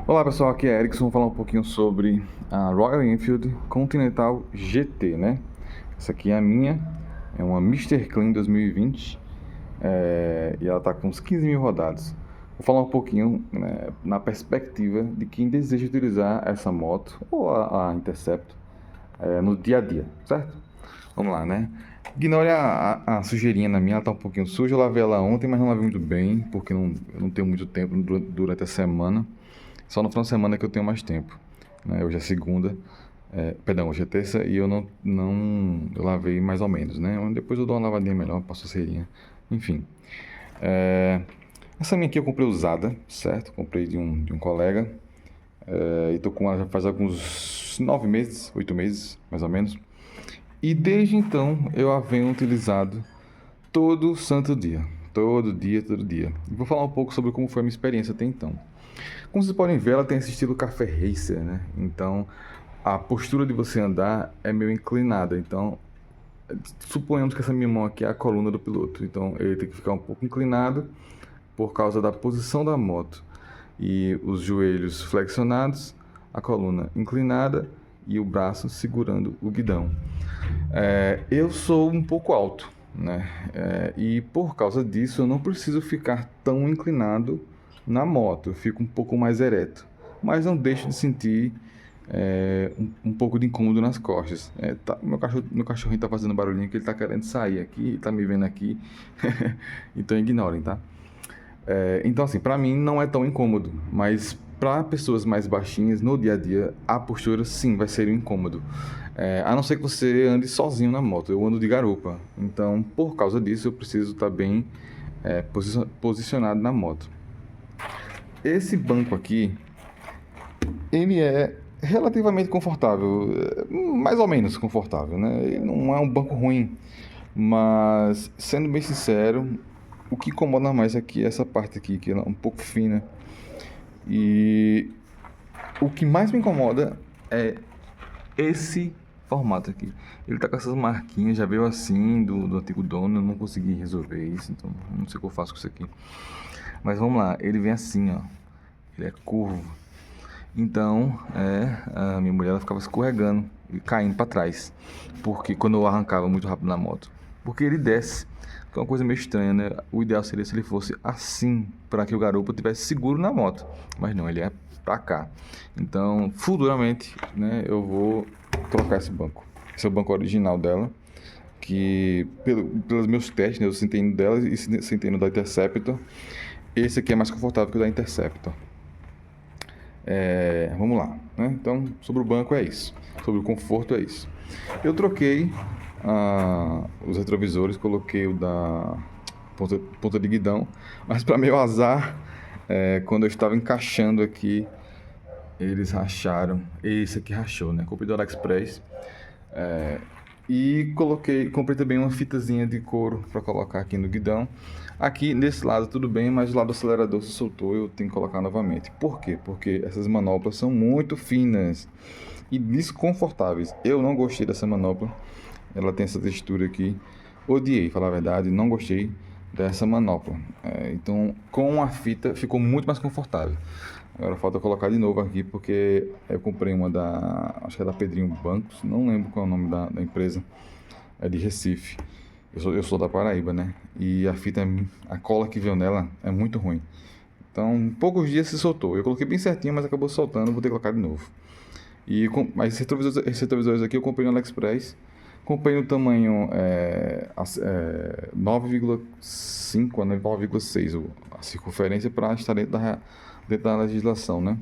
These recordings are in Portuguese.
Olá pessoal, aqui é Erickson, vou falar um pouquinho sobre a Royal Enfield Continental GT, né? Essa aqui é a minha, é uma Mr. Clean 2020 e ela está com uns 15 mil rodados. Vou falar um pouquinho, né, na perspectiva de quem deseja utilizar essa moto ou a Interceptor no dia a dia, certo? Vamos lá, né? Ignore a sujeirinha na minha, ela tá um pouquinho suja. Eu lavei ela ontem, mas não lavei muito bem, porque eu não tenho muito tempo durante a semana. Só no final de semana que eu tenho mais tempo, né? Hoje é segunda, hoje é terça e eu eu lavei mais ou menos, né? Depois eu dou uma lavadinha melhor, passo a cerinha, enfim. Essa minha aqui eu comprei usada, certo? Comprei de um colega e tô com ela já faz alguns 9 meses, 8 meses, mais ou menos. E desde então eu a venho utilizado todo santo dia. Todo dia, todo dia. E vou falar um pouco sobre como foi a minha experiência até então. Como vocês podem ver, ela tem esse estilo café racer, né? Então, a postura de você andar é meio inclinada. Então, suponhamos que essa minha mão aqui é a coluna do piloto. Então, ele tem que ficar um pouco inclinado por causa da posição da moto. E os joelhos flexionados, a coluna inclinada e o braço segurando o guidão. Eu sou um pouco alto, né? E por causa disso eu não preciso ficar tão inclinado na moto, eu fico um pouco mais ereto, mas não deixo de sentir um pouco de incômodo nas costas. Meu cachorrinho está fazendo barulhinho que ele está querendo sair aqui, está me vendo aqui, então ignorem, tá? Então assim, para mim não é tão incômodo, mas para pessoas mais baixinhas, no dia a dia, a postura sim vai ser um incômodo. A não ser que você ande sozinho na moto, eu ando de garupa. Então, por causa disso, eu preciso estar bem posicionado na moto. Esse banco aqui, ele é relativamente confortável, mais ou menos confortável, né? Ele não é um banco ruim, mas, sendo bem sincero, o que incomoda mais aqui é essa parte aqui, que é um pouco fina. E o que mais me incomoda é esse formato aqui. Ele tá com essas marquinhas, já veio assim do antigo dono, eu não consegui resolver isso, então não sei o que eu faço com isso aqui. Mas vamos lá, ele vem assim, ó. Ele é curvo. Então, a minha mulher ela ficava escorregando e caindo para trás, porque quando eu arrancava muito rápido na moto, porque ele desce, que é uma coisa meio estranha, né? O ideal seria se ele fosse assim, para que o garupa tivesse seguro na moto, mas não, ele é para cá. Então, futuramente, né, eu vou trocar esse banco. Esse é o banco original dela, que pelos meus testes, né, eu sentei no dela e sentei no da Interceptor. Esse aqui é mais confortável que o da Interceptor. Vamos lá, né? Então, sobre o banco é isso. Sobre o conforto é isso. Eu troquei os retrovisores, coloquei o da ponta de guidão, mas para meu azar, quando eu estava encaixando aqui, eles racharam. Esse aqui rachou, né? Comprei do AliExpress. E comprei também uma fitazinha de couro para colocar aqui no guidão. Aqui nesse lado tudo bem, mas o lado do acelerador se soltou, eu tenho que colocar novamente. Por quê? Porque essas manoplas são muito finas e desconfortáveis. Eu não gostei dessa manopla. Ela tem essa textura aqui. Odiei, falar a verdade, não gostei dessa manopla. Então, com a fita ficou muito mais confortável. Agora falta colocar de novo aqui, porque eu comprei uma acho que é da Pedrinho Bancos, não lembro qual é o nome da empresa, é de Recife. Eu sou da Paraíba, né? E a cola que veio nela é muito ruim. Então, em poucos dias se soltou. Eu coloquei bem certinho, mas acabou soltando, vou ter que colocar de novo. Mas esses retrovisores aqui eu comprei no AliExpress. Comprei no tamanho 9,5 a 9,6 a circunferência para estar dentro da legislação, né?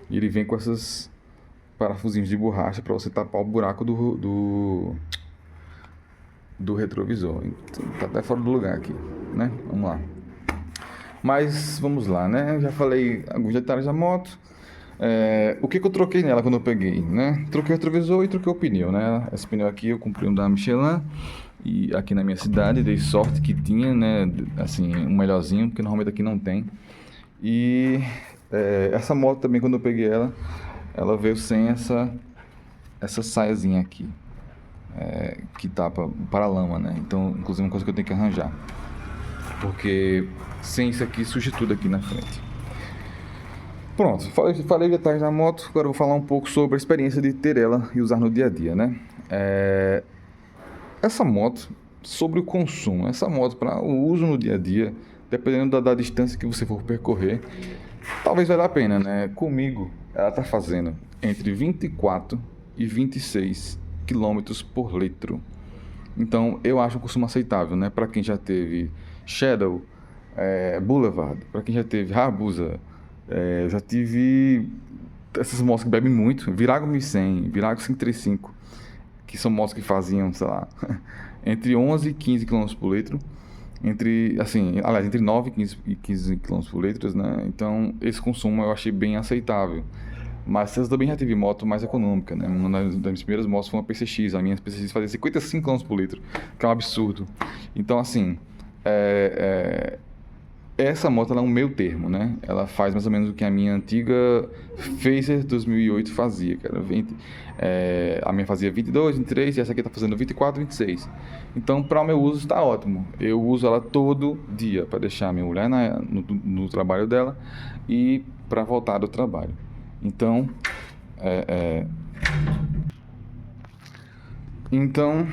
E ele vem com esses parafusinhos de borracha para você tapar o buraco do retrovisor. Então, tá até fora do lugar aqui, né? Vamos lá. Mas vamos lá, né? Já falei alguns detalhes da moto. O que eu troquei nela quando eu peguei, né? Troquei o retrovisor e troquei o pneu, né? Esse pneu aqui eu comprei um da Michelin e aqui na minha cidade dei sorte que tinha, né? Assim, um melhorzinho, porque normalmente aqui não tem. E essa moto também, quando eu peguei ela veio sem essa saiazinha aqui, que tapa o paralama, né? Então, inclusive, uma coisa que eu tenho que arranjar, porque sem isso aqui suja tudo aqui na frente. Pronto, falei detalhes da moto, agora eu vou falar um pouco sobre a experiência de ter ela e usar no dia a dia, né? Essa moto, sobre o consumo, essa moto para o uso no dia a dia, dependendo da distância que você for percorrer, talvez valha a pena, né? Comigo, ela está fazendo entre 24 e 26 quilômetros por litro. Então, eu acho um consumo aceitável, né? Para quem já teve Shadow, Boulevard, para quem já teve Hayabusa, já tive essas motos que bebem muito, Virago 1100, Virago 535, que são motos que faziam, sei lá, entre 11 e 15 quilômetros por litro, entre 9 e 15 quilômetros por litro, né? Então, esse consumo eu achei bem aceitável. Mas eu também já tive moto mais econômica, né? Uma das minhas primeiras motos foi uma PCX. A minha PCX fazia 55 km por litro, que é um absurdo. Então, assim, é, essa moto ela é um meio termo, né? Ela faz mais ou menos o que a minha antiga Phaser 2008 fazia, que era 20, a minha fazia 22, 23 e essa aqui está fazendo 24, 26. Então, para o meu uso está ótimo. Eu uso ela todo dia para deixar a minha mulher no trabalho dela e para voltar do trabalho. Então, é, é, então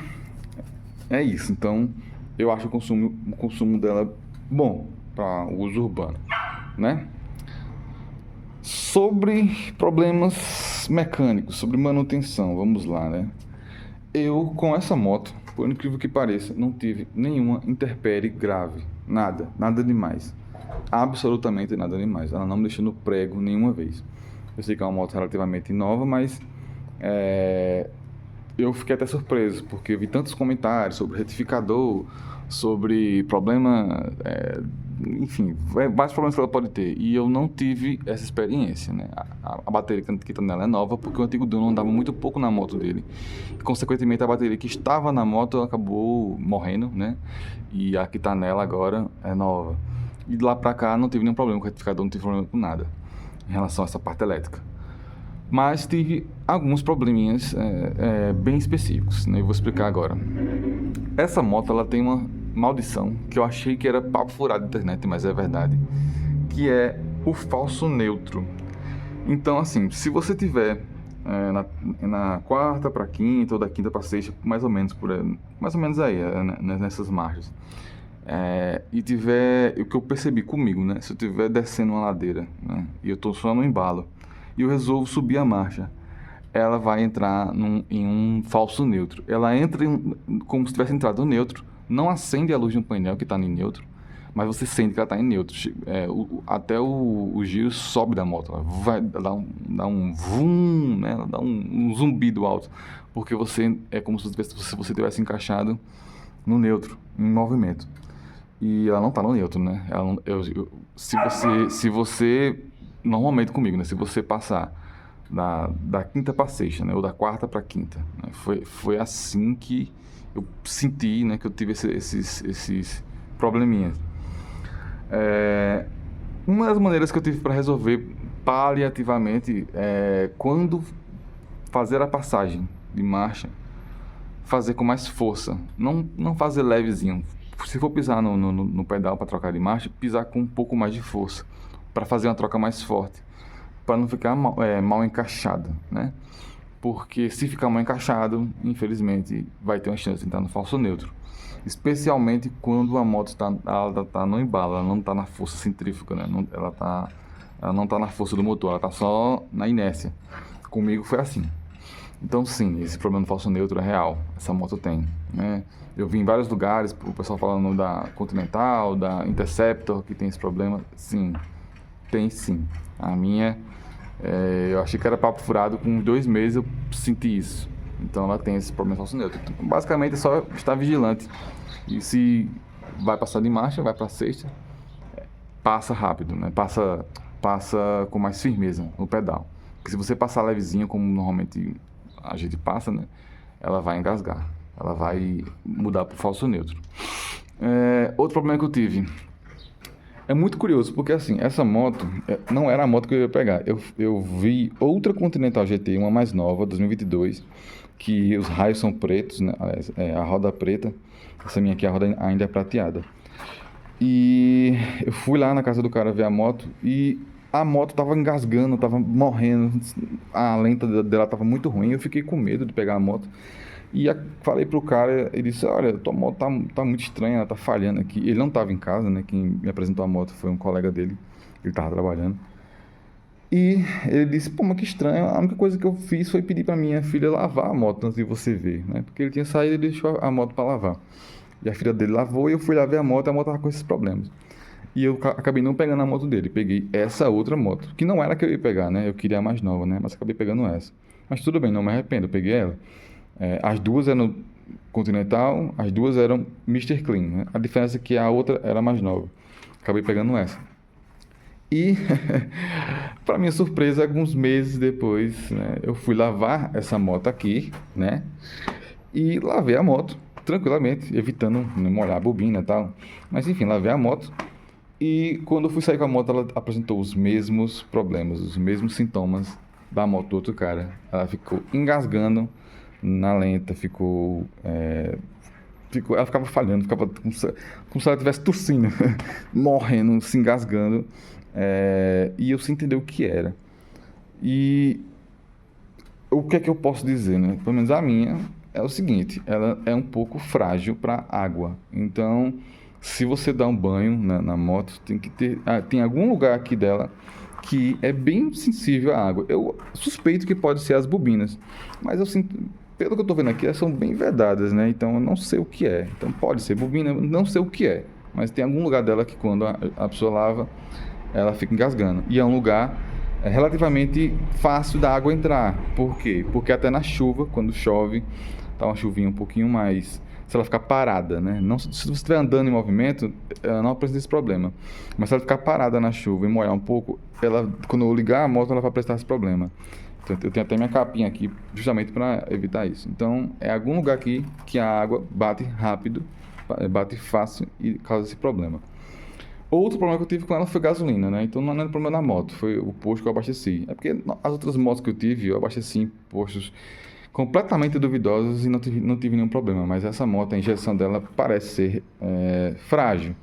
é isso. Então, eu acho o consumo dela bom para o uso urbano, né? Sobre problemas mecânicos, sobre manutenção, vamos lá, né? Eu, com essa moto, por incrível que pareça, não tive nenhuma intempérie grave. Nada, nada demais. Absolutamente nada demais. Ela não me deixou no prego nenhuma vez. Eu sei que é uma moto relativamente nova, mas é, eu fiquei até surpreso, porque eu vi tantos comentários sobre retificador, sobre problema, enfim, vários problemas que ela pode ter. E eu não tive essa experiência, né? A bateria que está nela é nova, porque o antigo dono andava muito pouco na moto dele. E, consequentemente, a bateria que estava na moto acabou morrendo, né? E a que está nela agora é nova. E de lá pra cá não tive nenhum problema com o retificador, não tive problema com nada em relação a essa parte elétrica. Mas tive alguns probleminhas bem específicos, né? Eu vou explicar agora. Essa moto ela tem uma maldição que eu achei que era papo furado da internet, mas é verdade, que é o falso neutro. Então, assim, se você tiver na quarta para quinta ou da quinta para sexta, mais ou menos por aí, mais ou menos aí, nessas margens, e tiver o que eu percebi comigo, né? Se eu estiver descendo uma ladeira, né? E eu estou só no embalo e eu resolvo subir a marcha, ela vai entrar em um falso neutro. Ela entra como se tivesse entrado no neutro, não acende a luz de um painel que está em neutro, mas você sente que ela está em neutro. Até o giro sobe da moto, ela vai dar um vum, né? Ela dá um zumbido alto, porque é como se você tivesse encaixado no neutro, em movimento. E ela não está no neutro, né? Ela não, se você, normalmente comigo, né? Se você passar da quinta para sexta, né? Ou da quarta para quinta, né? Foi assim que eu senti, né? Que eu tive esses probleminhas. Uma das maneiras que eu tive para resolver paliativamente é quando fazer a passagem de marcha, fazer com mais força, não fazer levezinho. Se for pisar no pedal para trocar de marcha, pisar com um pouco mais de força, para fazer uma troca mais forte, para não ficar mal encaixado, né? Porque se ficar mal encaixado, infelizmente, vai ter uma chance de entrar no falso neutro. Especialmente quando a moto tá no embalo, ela não está na força centrífuga, né? Ela não está na força do motor, ela está só na inércia. Comigo foi assim. Então, sim, esse problema do falso neutro é real. Essa moto tem, né? Eu vi em vários lugares o pessoal falando da Continental, da Interceptor, que tem esse problema. Sim, tem sim. A minha, eu achei que era papo furado, com 2 meses eu senti isso. Então, ela tem esse problema do falso neutro. Então, basicamente, é só estar vigilante. E se vai passar de marcha, vai para sexta, passa rápido, né? Passa com mais firmeza no pedal. Porque se você passar levezinho, como normalmente a gente passa, né? Ela vai engasgar. Ela vai mudar para o falso neutro. Outro problema que eu tive. É muito curioso, porque assim, essa moto não era a moto que eu ia pegar. Eu vi outra Continental GT, uma mais nova, 2022, que os raios são pretos, né? Aliás, a roda preta. Essa minha aqui, a roda ainda é prateada. E eu fui lá na casa do cara ver a moto e a moto tava engasgando, tava morrendo, a lenta dela tava muito ruim, eu fiquei com medo de pegar a moto. E falei pro cara, ele disse, olha, tua moto tá muito estranha, ela tá falhando aqui. Ele não tava em casa, né? Quem me apresentou a moto foi um colega dele, ele tava trabalhando. E ele disse, pô, mas que estranho, a única coisa que eu fiz foi pedir pra minha filha lavar a moto antes de você ver, né? Porque ele tinha saído e deixou a moto pra lavar. E a filha dele lavou e eu fui lá ver a moto tava com esses problemas. E eu acabei não pegando a moto dele, peguei essa outra moto, que não era a que eu ia pegar, né? Eu queria a mais nova, né? Mas acabei pegando essa. Mas tudo bem, não me arrependo, eu peguei ela. As duas eram Continental, as duas eram Mister Clean, né? A diferença é que a outra era mais nova. Acabei pegando essa. E, para minha surpresa, alguns meses depois, né, eu fui lavar essa moto aqui, né? E lavei a moto tranquilamente, evitando não molhar a bobina e tal. Mas enfim, lavei a moto. E quando eu fui sair com a moto, ela apresentou os mesmos problemas, os mesmos sintomas da moto do outro cara. Ela ficou engasgando na lenta, ela ficava falhando, ficava como se ela estivesse tossindo, morrendo, se engasgando. E eu sem entender o que era. E o que é que eu posso dizer, né? Pelo menos a minha é o seguinte, ela é um pouco frágil para água. Então, se você dá um banho na moto, tem que ter, tem algum lugar aqui dela que é bem sensível à água. Eu suspeito que pode ser as bobinas, mas eu sinto, pelo que eu estou vendo aqui, elas são bem vedadas, né? Então eu não sei o que é. Então pode ser bobina, não sei o que é, mas tem algum lugar dela que quando a pessoa lava, ela fica engasgando. E é um lugar relativamente fácil da água entrar. Por quê? Porque até na chuva, quando chove, tá uma chuvinha um pouquinho mais, se ela ficar parada, né? Não, se você estiver andando em movimento, ela não apresenta esse problema. Mas se ela ficar parada na chuva e molhar um pouco, quando eu ligar a moto, ela vai apresentar esse problema. Então, eu tenho até minha capinha aqui, justamente para evitar isso. Então, é algum lugar aqui que a água bate rápido, bate fácil e causa esse problema. Outro problema que eu tive com ela foi gasolina, né? Então não era problema na moto, foi o posto que eu abasteci. É porque as outras motos que eu tive, eu abasteci em postos completamente duvidosos e não tive nenhum problema. Mas essa moto, a injeção dela parece ser frágil.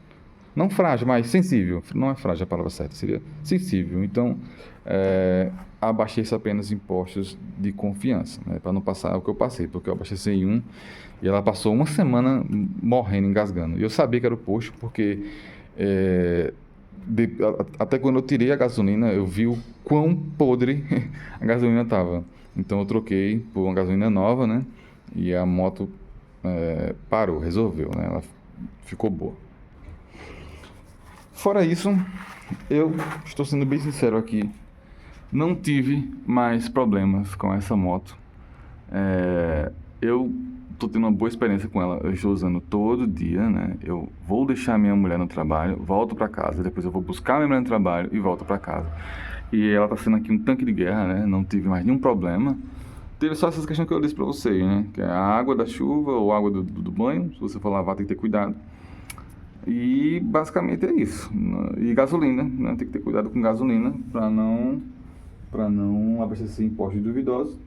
Não frágil, mas sensível. Não é frágil a palavra certa, seria sensível. Então, abasteci apenas em postos de confiança, né? Para não passar o que eu passei, porque eu abasteci em um e ela passou uma semana morrendo, engasgando. E eu sabia que era o posto, porque é, até quando eu tirei a gasolina, eu vi o quão podre a gasolina estava. Então eu troquei por uma gasolina nova, né? E a moto parou, resolveu, né? Ela ficou boa. Fora isso, eu estou sendo bem sincero aqui, não tive mais problemas com essa moto. Eu estou tendo uma boa experiência com ela. Eu estou usando todo dia, né? Eu vou deixar minha mulher no trabalho, volto para casa, depois eu vou buscar minha mulher no trabalho e volto para casa. E ela está sendo aqui um tanque de guerra, né? Não tive mais nenhum problema. Teve só essas questões que eu disse para vocês, né? Que é a água da chuva ou água do banho. Se você for lavar, tem que ter cuidado. E basicamente é isso. E gasolina, né? Tem que ter cuidado com gasolina para não abastecer em postos duvidosos.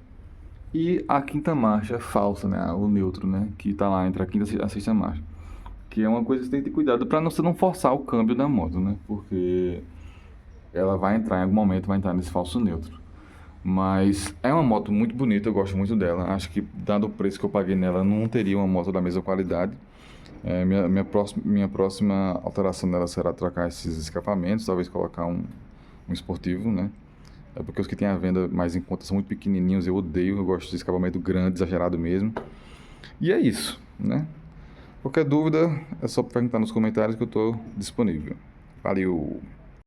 E a quinta marcha falsa, né? O neutro, né? Que está lá entre a quinta e a sexta marcha. Que é uma coisa que você tem que ter cuidado para você não forçar o câmbio da moto, né? Porque ela vai entrar em algum momento, vai entrar nesse falso neutro. Mas é uma moto muito bonita, eu gosto muito dela. Acho que, dado o preço que eu paguei nela, não teria uma moto da mesma qualidade. Minha próxima alteração dela será trocar esses escapamentos, talvez colocar um esportivo, né? É porque os que tem à venda mais em conta são muito pequenininhos, eu odeio, eu gosto de escapamento grande, exagerado mesmo. E é isso, né? Qualquer dúvida é só perguntar nos comentários que eu estou disponível. Valeu!